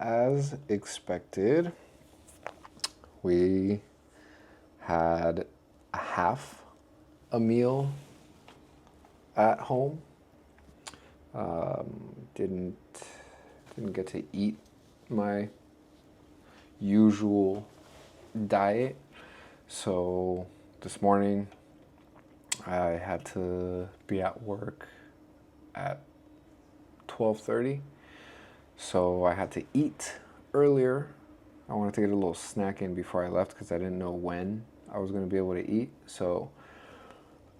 as expected, we had a half a meal at home. Didn't get to eat my usual diet. So this morning I had to be at work at 12:30. So I had to eat earlier. I wanted to get a little snack in before I left because I didn't know when I was going to be able to eat. So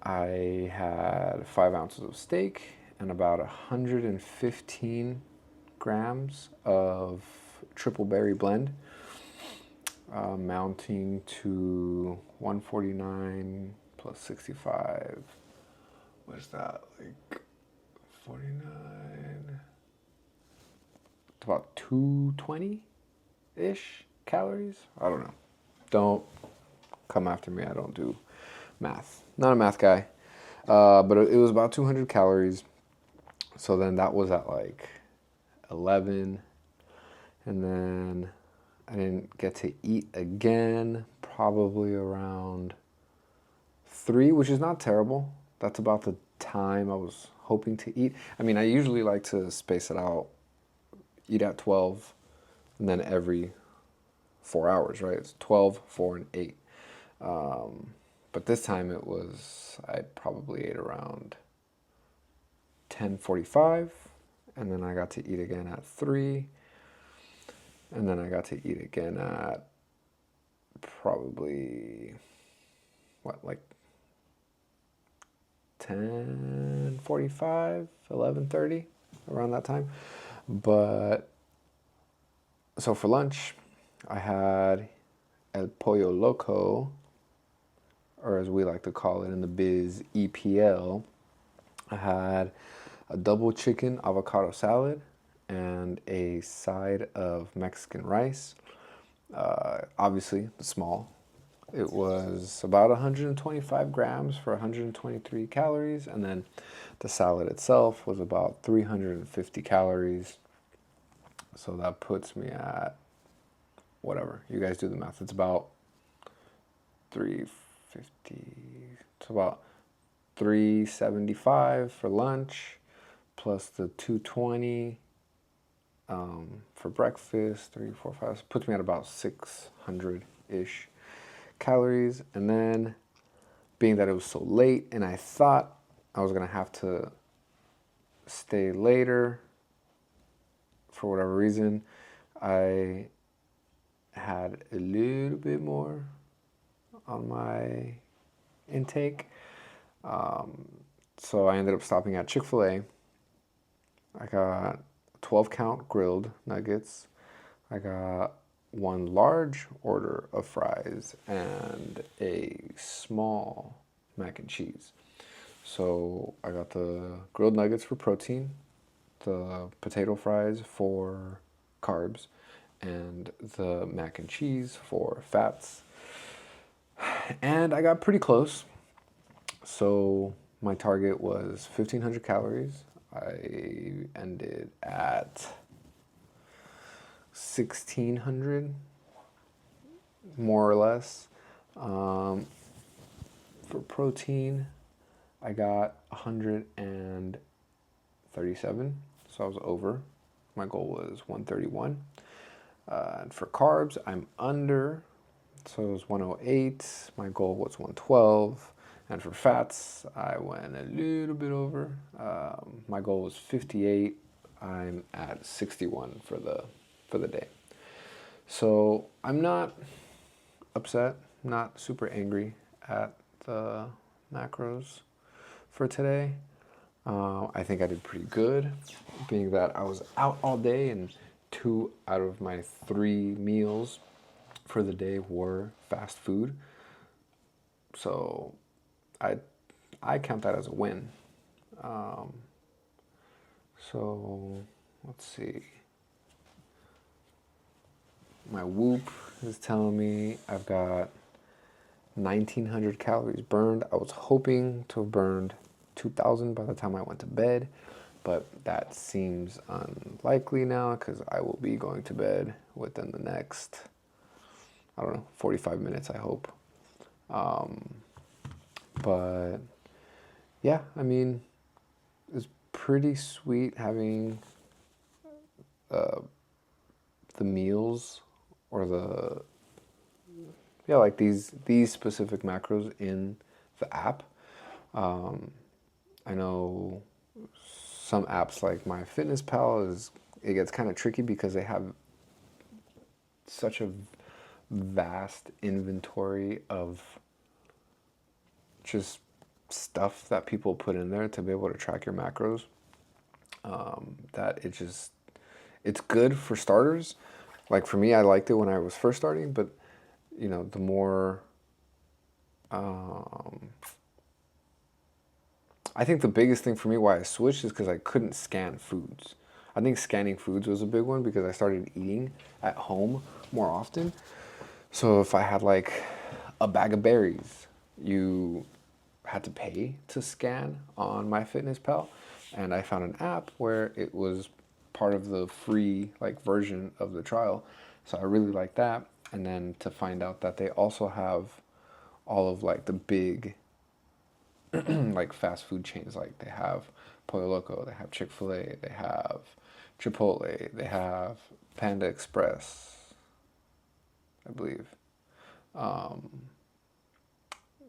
I had 5 ounces of steak and about 115 grams of triple berry blend, amounting to 149 plus 65. What is that? Like 49. It's about 220-ish calories. I don't know. Don't come after me. I don't do math. Not a math guy. But it was about 200 calories. So then that was at like 11. And then I didn't get to eat again, probably around 3, which is not terrible. That's about the time I was hoping to eat. I mean, I usually like to space it out, eat at 12, and then every 4 hours, right? It's 12, 4, and 8. But this time I probably ate around 10:45, and then I got to eat again at 3, and then I got to eat again at probably, like 10:45, 11:30, around that time. But, so for lunch, I had El Pollo Loco, or as we like to call it in the biz, EPL. I had a double chicken avocado salad and a side of Mexican rice. Obviously, small. It was about 125 grams for 123 calories, and then the salad itself was about 350 calories. So that puts me at, whatever, you guys do the math. It's about 350. It's about 375 for lunch, plus the 220 for breakfast. 3, 4, 5 puts me at about 600-ish calories. And then, being that it was so late and I thought I was gonna have to stay later for whatever reason, I had a little bit more on my intake. So I ended up stopping at Chick-fil-A. I got 12 count grilled nuggets. I got 1 large order of fries and a small mac and cheese. So I got the grilled nuggets for protein, the potato fries for carbs, and the mac and cheese for fats. And I got pretty close. So my target was 1,500 calories. I ended at 1,600, more or less. For protein, I got 137, so I was over. My goal was 131. And for carbs, I'm under, so it was 108. My goal was 112. And for fats, I went a little bit over. My goal was 58. I'm at 61 for the day. So I'm not upset, not super angry at the macros for today. I think I did pretty good, being that I was out all day and 2 out of my 3 meals for the day were fast food. So I count that as a win. So let's see. My Whoop is telling me I've got 1,900 calories burned. I was hoping to have burned 2,000 by the time I went to bed, but that seems unlikely now because I will be going to bed within the next, I don't know, 45 minutes, I hope. But yeah, I mean, it's pretty sweet having the meals or the, yeah, like these specific macros in the app. I know some apps like MyFitnessPal it gets kind of tricky because they have such a vast inventory of just stuff that people put in there to be able to track your macros. That it's good for starters. Like for me, I liked it when I was first starting, but the more I think the biggest thing for me why I switched is because I couldn't scan foods. I think scanning foods was a big one because I started eating at home more often. So if I had like a bag of berries, you had to pay to scan on MyFitnessPal, and I found an app where it was part of the free like version of the trial. So I really like that. And then to find out that they also have all of like the big like fast food chains, like they have Pollo Loco, they have Chick-fil-A, they have Chipotle, they have Panda Express, I believe.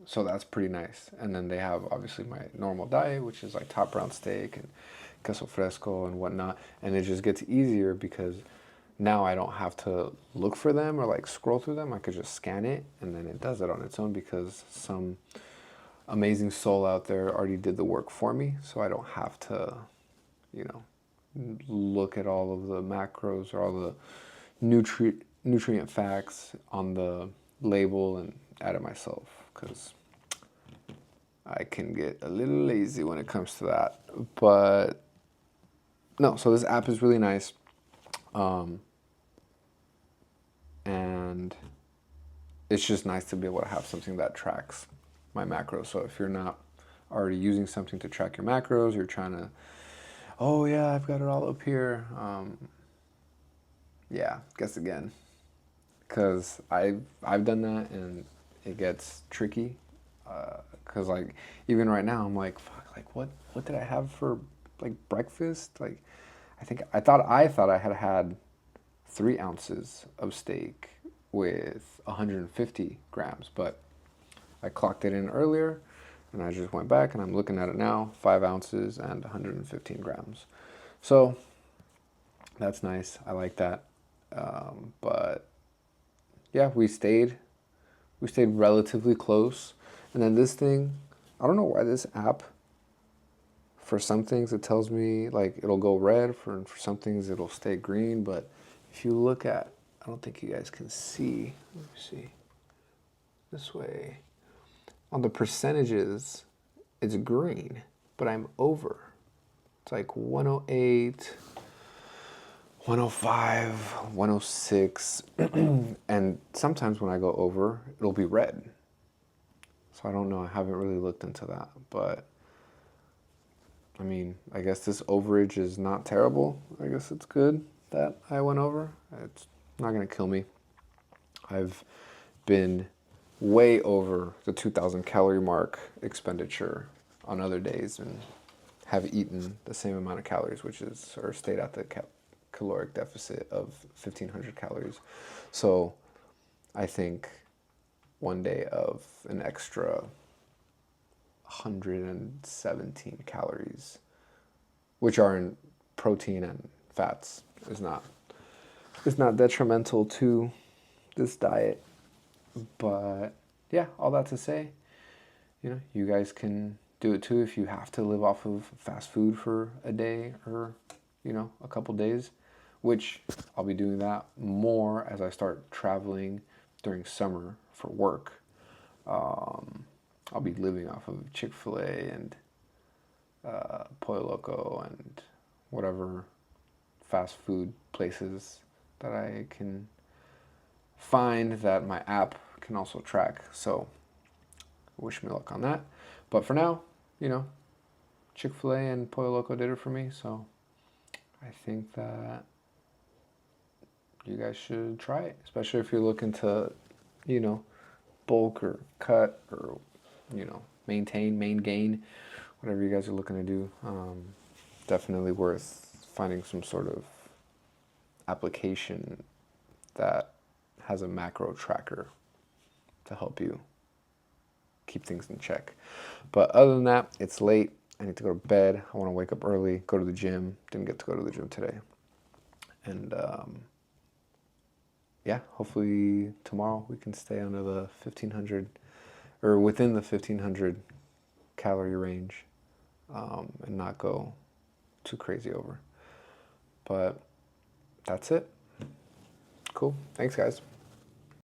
So that's pretty nice. And then they have obviously my normal diet, which is like top brown steak and queso fresco and whatnot. And it just gets easier because now I don't have to look for them or like scroll through them. I could just scan it and then it does it on its own because some amazing soul out there already did the work for me. So I don't have to, you know, look at all of the macros or all the nutrient facts on the label and add it myself because I can get a little lazy when it comes to that. But no, so this app is really nice. And it's just nice to be able to have something that tracks my macros. So if you're not already using something to track your macros, you're trying to, oh yeah, I've got it all up here. Yeah, guess again, because I've done that and it gets tricky. Because like even right now I'm like, fuck, like what did I have for like breakfast? Like I thought I had 3 ounces of steak with 150 grams, but I clocked it in earlier and I just went back and I'm looking at it now, 5 ounces and 115 grams. So that's nice. I like that. But yeah, we stayed relatively close. And then this thing, I don't know why this app, for some things it tells me like it'll go red, for some things it'll stay green, but if you look at, I don't think you guys can see, let me see, this way, on the percentages, it's green, but I'm over. It's like 108, 105, 106, and sometimes when I go over, it'll be red. So I don't know, I haven't really looked into that, but I mean, I guess this overage is not terrible. I guess it's good that I went over. It's not gonna kill me. I've been way over the 2,000 calorie mark expenditure on other days and have eaten the same amount of calories, which is, or stayed at the caloric deficit of 1,500 calories. So I think one day of an extra 117 calories, which are in protein and fats, is not detrimental to this diet. But yeah, all that to say, you guys can do it too if you have to live off of fast food for a day or a couple days, which I'll be doing that more as I start traveling during summer for work. I'll be living off of Chick-fil-A and Pollo Loco and whatever fast food places that I can find that my app can also track. So wish me luck on that. But for now, Chick-fil-A and Pollo Loco did it for me, so I think that you guys should try it, especially if you're looking to, you know, bulk or cut or, you know, maintain, main gain, whatever you guys are looking to do. Definitely worth finding some sort of application that has a macro tracker to help you keep things in check. But other than that, it's late. I need to go to bed. I want to wake up early, go to the gym. Didn't get to go to the gym today. And yeah, hopefully tomorrow we can stay under the 1500 or within the 1500 calorie range, and not go too crazy over. But that's it. Cool. Thanks, guys.